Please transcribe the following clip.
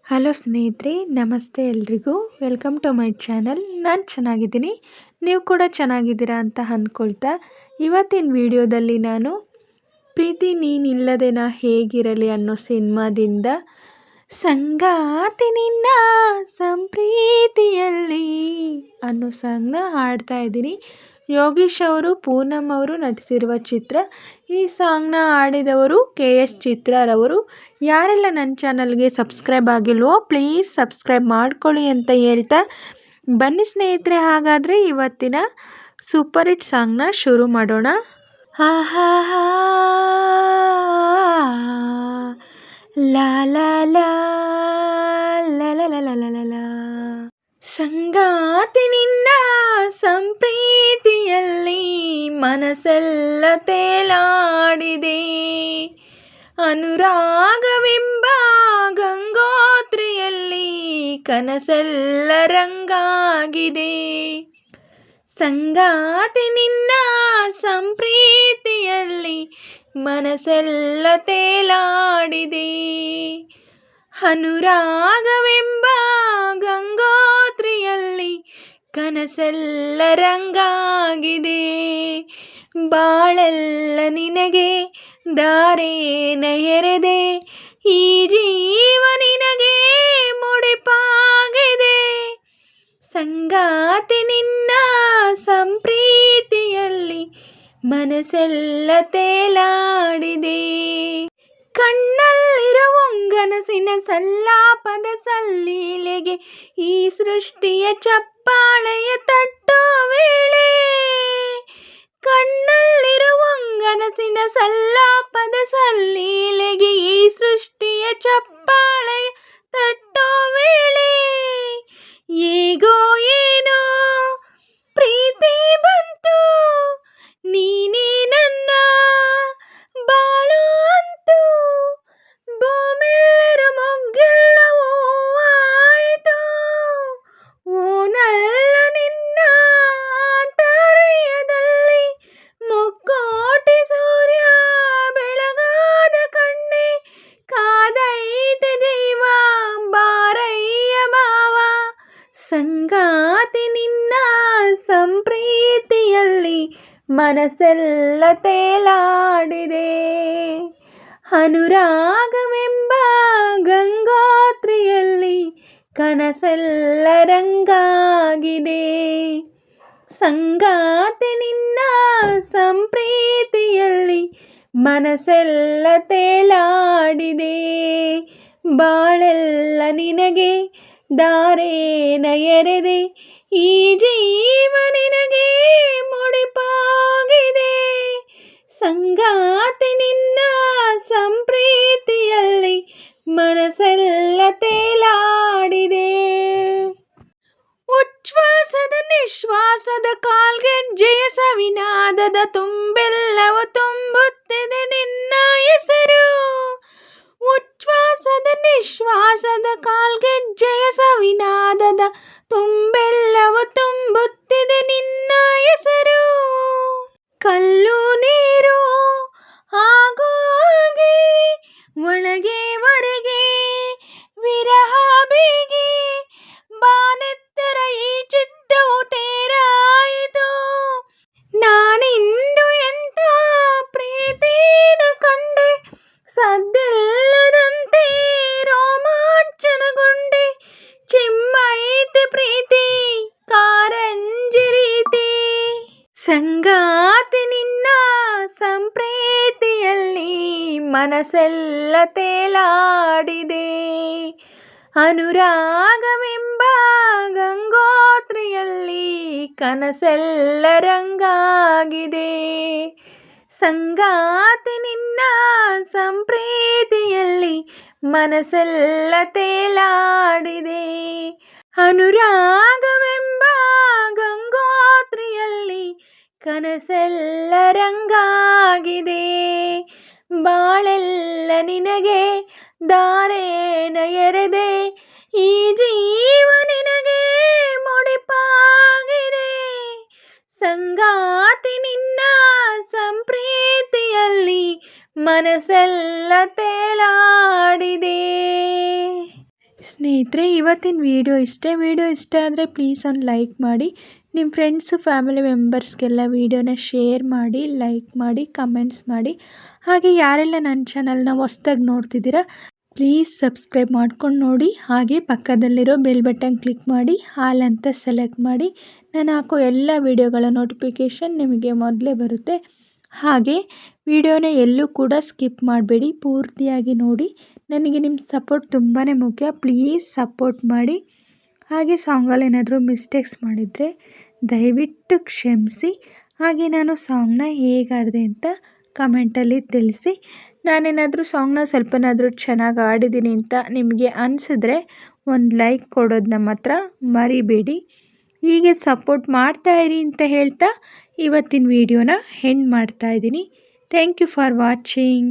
Hello ಸ್ನೇಹಿತರೆ, ನಮಸ್ತೆ ಎಲ್ರಿಗೂ. Welcome to my channel. ನಾನು ಚೆನ್ನಾಗಿದ್ದೀನಿ, ನೀವು ಕೂಡ ಚೆನ್ನಾಗಿದ್ದೀರಾ ಅಂತ ಅಂದ್ಕೊಳ್ತಾ ಇವತ್ತಿನ ವಿಡಿಯೋದಲ್ಲಿ ನಾನು ಪ್ರೀತಿ ನೀನಿಲ್ಲದೆ ನಾ ಹೇಗಿರಲಿ ಅನ್ನೋ ಸಿನಿಮಾದಿಂದ ಸಂಗಾತಿ ನಿನ್ನ ಸಂಪ್ರೀತಿಯಲ್ಲಿ ಅನ್ನೋ ಸಾಂಗ್ನ ಹಾಡ್ತಾ ಇದ್ದೀನಿ. ಯೋಗೀಶ್ ಅವರು, ಪೂನಮ್ ಅವರು ನಟಿಸಿರುವ ಚಿತ್ರ. ಈ ಸಾಂಗ್ನ ಹಾಡಿದವರು KS ಚಿತ್ರರವರು. ಯಾರೆಲ್ಲ ನನ್ನ ಚಾನಲ್ಗೆ ಸಬ್ಸ್ಕ್ರೈಬ್ ಆಗಿಲ್ವೋ ಪ್ಲೀಸ್ ಸಬ್ಸ್ಕ್ರೈಬ್ ಮಾಡ್ಕೊಳ್ಳಿ ಅಂತ ಹೇಳ್ತಾ ಬನ್ನಿ ಸ್ನೇಹಿತರೆ, ಹಾಗಾದರೆ ಇವತ್ತಿನ ಸೂಪರ್ ಹಿಟ್ ಸಾಂಗ್ನ ಶುರು ಮಾಡೋಣ. ಹಾ ಹಾ ಹಾ ಲಾ ಲಾ ಲಾ ಲಾ ಲಾ ಲಾ ಲಾ ಲಾ ಲಾ. ಸಂಗಾತಿ ನಿನ್ನ ಸಂಪ್ರೀತಿಯಲ್ಲಿ ಮನಸ್ಸೆಲ್ಲ ತೇಲಾಡಿದೆ, ಅನುರಾಗವೆಂಬ ಗಂಗೋತ್ರಿಯಲ್ಲಿ ಕನಸೆಲ್ಲ ರಂಗಾಗಿದೆ. ಸಂಗಾತಿ ನಿನ್ನ ಸಂಪ್ರೀತಿಯಲ್ಲಿ ಮನಸ್ಸೆಲ್ಲ ತೇಲಾಡಿದೆ, ಅನುರಾಗವೆಂಬ ಗಂಗೋತ್ರಿಯಲ್ಲಿ ಕನಸೆಲ್ಲ ರಂಗಾಗಿದೆ. ಬಾಳೆಲ್ಲ ನಿನಗೆ ದಾರೇನ ಎರೆದೆ, ಈ ಜೀವ ನಿನಗೆ ಮುಡಿಪಾಗಿದೆ. ಸಂಗಾತಿ ನಿನ್ನ ಸಂಪ್ರೀತಿಯಲ್ಲಿ ಮನಸ್ಸೆಲ್ಲ ತೇಲಾಡಿದೆ. ಕಣ್ಣಲ್ಲಿರುವಂಗನಸಿನ ಸಲ್ಲಾಪದ ಸಲ್ಲೀಲೆಗೆ ಈ ಸೃಷ್ಟಿಯ ಚಪ್ಪಾಳೆಯ ತಟ್ಟೋ ವೇಳೆ, ಕಣ್ಣಲ್ಲಿರುವಂಗನಸಿನ ಸಲ್ಲಾಪದ ಸಲ್ಲೀಲೆಗೆ ಈ ಸೃಷ್ಟಿಯ ಚಪ್ಪಾಳೆಯ ತಟ್ಟೋ ವೇಳೆ, ಹೇಗೋ ಏನೋ ಪ್ರೀತಿ ಬಂತು, ನೀನೇ ನನ್ನ ಬಾಳು ಅಂತು, ಭೂಮಿಯಲ್ಲಿರು ಮೊಗ್ಗೆಲ್ಲವೂ ಆಯಿತು, ಓನಲ್ಲ ನಿನ್ನ ಆಂತರ್ಯದಲ್ಲಿ ಮುಕ್ಕೋಟಿ ಸೂರ್ಯ ಬೆಳಗಾದ ಕಣ್ಣೆ, ಕಾದೈತೆ ದೈವ ಬಾರಯ್ಯ ಮಾವ. ಸಂಗಾತಿ ನಿನ್ನ ಸಂಪ್ರೀತಿಯಲ್ಲಿ ಮನಸ್ಸೆಲ್ಲ ತೇಲಾಡಿದೆ, ಅನುರಾಗವೆಂಬ ಗಂಗೋತ್ರಿಯಲ್ಲಿ ಕನಸೆಲ್ಲ ರಂಗಾಗಿದೆ. ಸಂಗಾತಿ ನಿನ್ನ ಸಂಪ್ರೀತಿಯಲ್ಲಿ ಮನಸ್ಸೆಲ್ಲ ತೇಲಾಡಿದೆ, ಬಾಳೆಲ್ಲ ನಿನಗೆ ದಾರೇನ ಎರೆದೆ, ಈ ಜೀವ ನಿನಗೆ ಮುಡಿಪಾಗಿದೆ. ಸಂಗಾತಿ ನಿನ್ನ ಸಂಪ್ರೀತಿಯಲ್ಲಿ ಮನಸ್ಸೆಲ್ಲ ತೇಲಾಡಿದೆ. ಉಚ್ಛ್ವಾಸದ ನಿಶ್ವಾಸದ ಕಾಲ್ಗೆಜ್ಜೆಯ ಸವಿನಾದದ ತುಂಬೆಲ್ಲವೂ ತುಂಬುತ್ತಿದೆ ನಿನ್ನ ಹೆಸರು. ಉಚ್ಛ್ವಾಸದ ನಿಶ್ವಾಸದ ಕಾಲ್ಗೆಜ್ಜೆಯ ಸವಿನಾದದ ತುಂಬೆಲ್ಲವೂ ತುಂಬುತ್ತಿದೆ ನಿನ್ನ ಹೆಸರು. ಕಲ್ಲು ನೀರು ಆಗೋ ಹಾಗೆ ಒಳಗೆ ಹೊರಗೆ ವಿರಹ ಬೇಗೆ, ಬಾನೆತ್ತರ ಈ ಚಿತ್ತವು ತೇರಾಯಿತು, ನಾನಿಂದು ಎಂಥ ಪ್ರೀತಿನ ಕಂಡೆ, ಸದ್ದಿಲ್ಲದಂತೆ ರೋಮಾಂಚನಗೊಂಡೆ, ಚಿಮ್ಮೈತೆ ಪ್ರೀತಿ ಕಾರಂಜಿ ರೀತಿ. ಸಂಗಾತಿ ನಿನ್ನ ಸಂಪ್ರೀತಿಯಲ್ಲಿ ಮನಸ್ಸೆಲ್ಲ ತೇಲಾಡಿದೆ, ಅನುರಾಗವೆಂಬ ಗಂಗೋತ್ರಿಯಲ್ಲಿ ಕನಸೆಲ್ಲ ರಂಗಾಗಿದೆ. ಸಂಗಾತಿ ನಿನ್ನ ಸಂಪ್ರೀತಿಯಲ್ಲಿ ಮನಸ್ಸೆಲ್ಲ ತೇಲಾಡಿದೆ, ಅನುರಾಗವೆಂಬ ಗಂಗೋತ್ರಿಯಲ್ಲಿ ಕನಸೆಲ್ಲ ರಂಗಾಗಿದೆ. ಬಾಳೆಲ್ಲ ನಿನಗೆ ದಾರೇನ ಎರೆದೆ, ಈ ಜೀವ ನಿನಗೆ ಮುಡಿಪಾಗಿದೆ. ಸಂಗಾತಿ ನಿನ್ನ ಸಂಪ್ರೀತಿಯಲ್ಲಿ ಮನಸ್ಸೆಲ್ಲ ತೇಲಾಡಿದೆ. ಸ್ನೇಹಿತರೆ, ಇವತ್ತಿನ ವಿಡಿಯೋ ಇಷ್ಟ ಆದರೆ ಪ್ಲೀಸ್ ಒಂದು ಲೈಕ್ ಮಾಡಿ. ನಿಮ್ಮ ಫ್ರೆಂಡ್ಸು ಫ್ಯಾಮಿಲಿ ಮೆಂಬರ್ಸ್ಗೆಲ್ಲ ವಿಡಿಯೋನ ಶೇರ್ ಮಾಡಿ, ಲೈಕ್ ಮಾಡಿ, ಕಮೆಂಟ್ಸ್ ಮಾಡಿ. ಹಾಗೆ ಯಾರೆಲ್ಲ ನನ್ನ ಚಾನಲ್ನ ಹೊಸ್ದಾಗಿ ನೋಡ್ತಿದ್ದೀರಾ ಪ್ಲೀಸ್ ಸಬ್ಸ್ಕ್ರೈಬ್ ಮಾಡ್ಕೊಂಡು ನೋಡಿ. ಹಾಗೆ ಪಕ್ಕದಲ್ಲಿರೋ ಬೆಲ್ ಬಟನ್ ಕ್ಲಿಕ್ ಮಾಡಿ, ಆಲ್ ಅಂತ ಸೆಲೆಕ್ಟ್ ಮಾಡಿ. ನಾನು ಹಾಕೋ ಎಲ್ಲ ವಿಡಿಯೋಗಳ ನೋಟಿಫಿಕೇಷನ್ ನಿಮಗೆ ಮೊದಲೇ ಬರುತ್ತೆ. ಹಾಗೆ ವಿಡಿಯೋನ ಎಲ್ಲೂ ಕೂಡ ಸ್ಕಿಪ್ ಮಾಡಬೇಡಿ, ಪೂರ್ತಿಯಾಗಿ ನೋಡಿ. ನನಗೆ ನಿಮ್ಮ ಸಪೋರ್ಟ್ ತುಂಬಾ ಮುಖ್ಯ. ಪ್ಲೀಸ್ ಸಪೋರ್ಟ್ ಮಾಡಿ. ಹಾಗೆ ಸಾಂಗಲ್ಲಿ ಏನಾದರೂ ಮಿಸ್ಟೇಕ್ಸ್ ಮಾಡಿದರೆ ದಯವಿಟ್ಟು ಕ್ಷಮಿಸಿ. ಹಾಗೆ ನಾನು ಸಾಂಗ್ನ ಹೇಗೆ ಆಡಿದೆ ಅಂತ ಕಮೆಂಟಲ್ಲಿ ತಿಳಿಸಿ. ನಾನೇನಾದರೂ ಸಾಂಗ್ನ ಸ್ವಲ್ಪನಾದರೂ ಚೆನ್ನಾಗಿ ಆಡಿದ್ದೀನಿ ಅಂತ ನಿಮಗೆ ಅನಿಸಿದ್ರೆ ಒಂದು ಲೈಕ್ ಕೊಡೋದನ್ನ ಮಾತ್ರ ಮರಿಬೇಡಿ. ಹೀಗೆ ಸಪೋರ್ಟ್ ಮಾಡ್ತಾಯಿರಿ ಅಂತ ಹೇಳ್ತಾ ಇವತ್ತಿನ ವಿಡಿಯೋನ ಎಂಡ್ ಮಾಡ್ತಾಯಿದ್ದೀನಿ. Thank you for watching.